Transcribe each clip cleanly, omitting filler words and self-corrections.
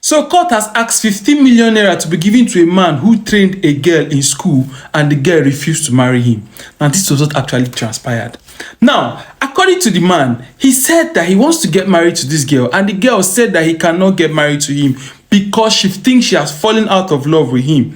So court has asked 15 million naira to be given to a man who trained a girl in school and the girl refused to marry him. Now this was not actually transpired. Now, according to the man, he said that he wants to get married to this girl and the girl said that he cannot get married to him because she thinks she has fallen out of love with him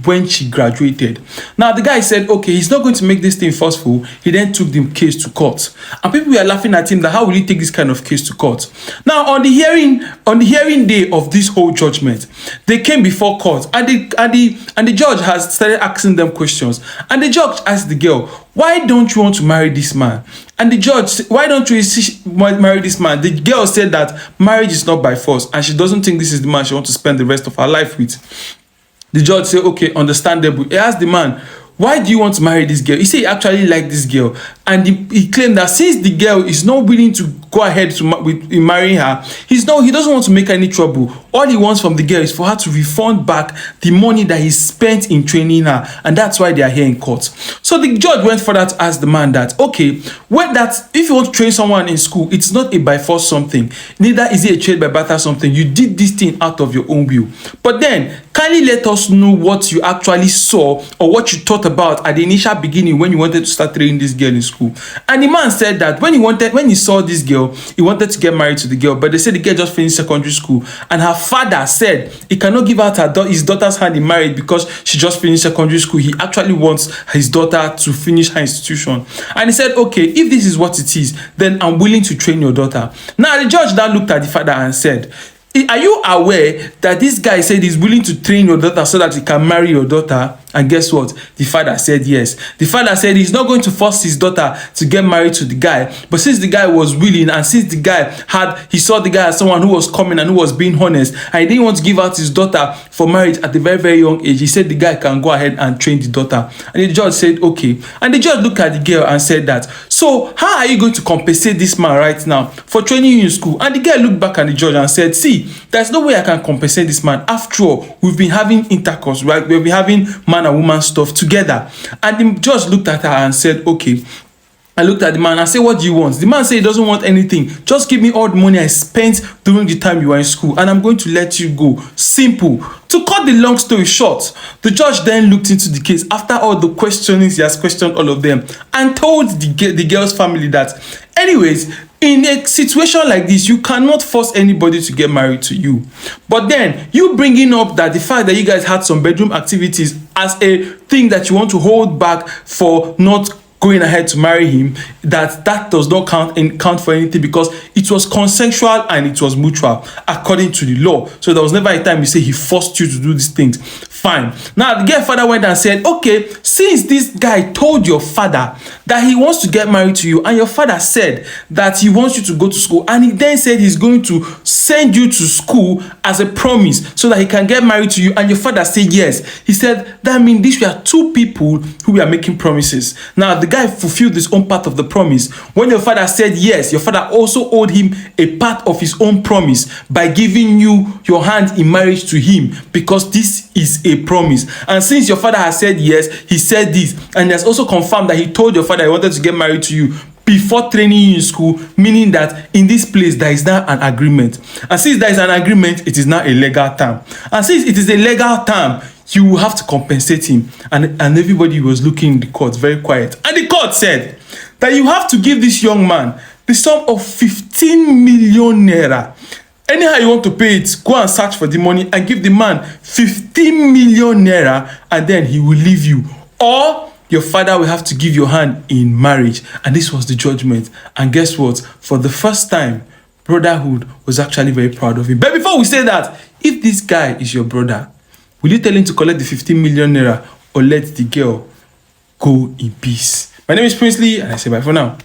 when she graduated. Now the guy said, okay, he's not going to make this thing forceful. He then took the case to court. And people were laughing at him that how will he take this kind of case to court? Now on the hearing day of this whole judgment, they came before court and the judge has started asking them questions. And the judge asked the girl, why don't you want to marry this man? And the judge said, why don't you marry this man? The girl said that marriage is not by force and she doesn't think this is the man she wants to spend the rest of her life with. The judge said, okay, understandable. He asked the man, why do you want to marry this girl? He said he actually liked this girl. And he claimed that since the girl is not willing to go ahead with marrying her, he doesn't want to make any trouble. All he wants from the girl is for her to refund back the money that he spent in training her. And that's why they are here in court. So the judge went further to ask the man that, okay, if you want to train someone in school, it's not a by force something. Neither is it a trade by barter something. You did this thing out of your own will. But then, kindly let us know what you actually saw or what you thought about at the initial beginning when you wanted to start training this girl in school. And the man said that when he saw this girl, he wanted to get married to the girl, but they said the girl just finished secondary school and her father said he cannot give out his daughter's hand in marriage because she just finished secondary school. He actually wants his daughter to finish her institution. And he said, okay, if this is what it is, then I'm willing to train your daughter. Now the judge now looked at the father and said, are you aware that this guy said he's willing to train your daughter so that he can marry your daughter? And guess what? The father said yes. The father said he's not going to force his daughter to get married to the guy. But since the guy was willing and since the guy he saw the guy as someone who was coming and who was being honest and he didn't want to give out his daughter for marriage at a very, very young age, he said the guy can go ahead and train the daughter. And the judge said, okay. And the judge looked at the girl and said that, so how are you going to compensate this man right now for training you in school? And the girl looked back at the judge and said, see, there's no way I can compensate this man. After all, we've been having intercourse, right? We've been having man and woman stuff together. And the judge looked at her and said, okay. I looked at the man and said, what do you want? The man said he doesn't want anything. Just give me all the money I spent during the time you were in school and I'm going to let you go. Simple. To cut the long story short, the judge then looked into the case after all the questionings he has questioned all of them and told the girl's family that, anyways, in a situation like this, you cannot force anybody to get married to you. But then you bringing up that the fact that you guys had some bedroom activities as a thing that you want to hold back for not going ahead to marry him, that does not count for anything because it was consensual and it was mutual according to the law. So there was never a time you say he forced you to do these things. Fine. Now the girl father went and said, okay, since this guy told your father that he wants to get married to you and your father said that he wants you to go to school and he then said he's going to send you to school as a promise so that he can get married to you and your father said yes, he said that means these were two people who were making promises. Now the guy fulfilled his own part of the promise. When your father said yes, your father also owed him a part of his own promise by giving you your hand in marriage to him because this is a promise. And since your father has said yes, he said this and he has also confirmed that he told your father he wanted to get married to you before training you in school, meaning that in this place there is now an agreement. And since there is an agreement, it is now a legal term. And since it is a legal term, you will have to compensate him. And everybody was looking in the court very quiet. And the court said that you have to give this young man the sum of 15 million naira. Anyhow you want to pay it, go and search for the money and give the man 15 million naira and then he will leave you. Or your father will have to give your hand in marriage. And this was the judgment. And guess what? For the first time, brotherhood was actually very proud of him. But before we say that, if this guy is your brother, will you tell him to collect the 15 million naira or let the girl go in peace? My name is Princely and I say bye for now.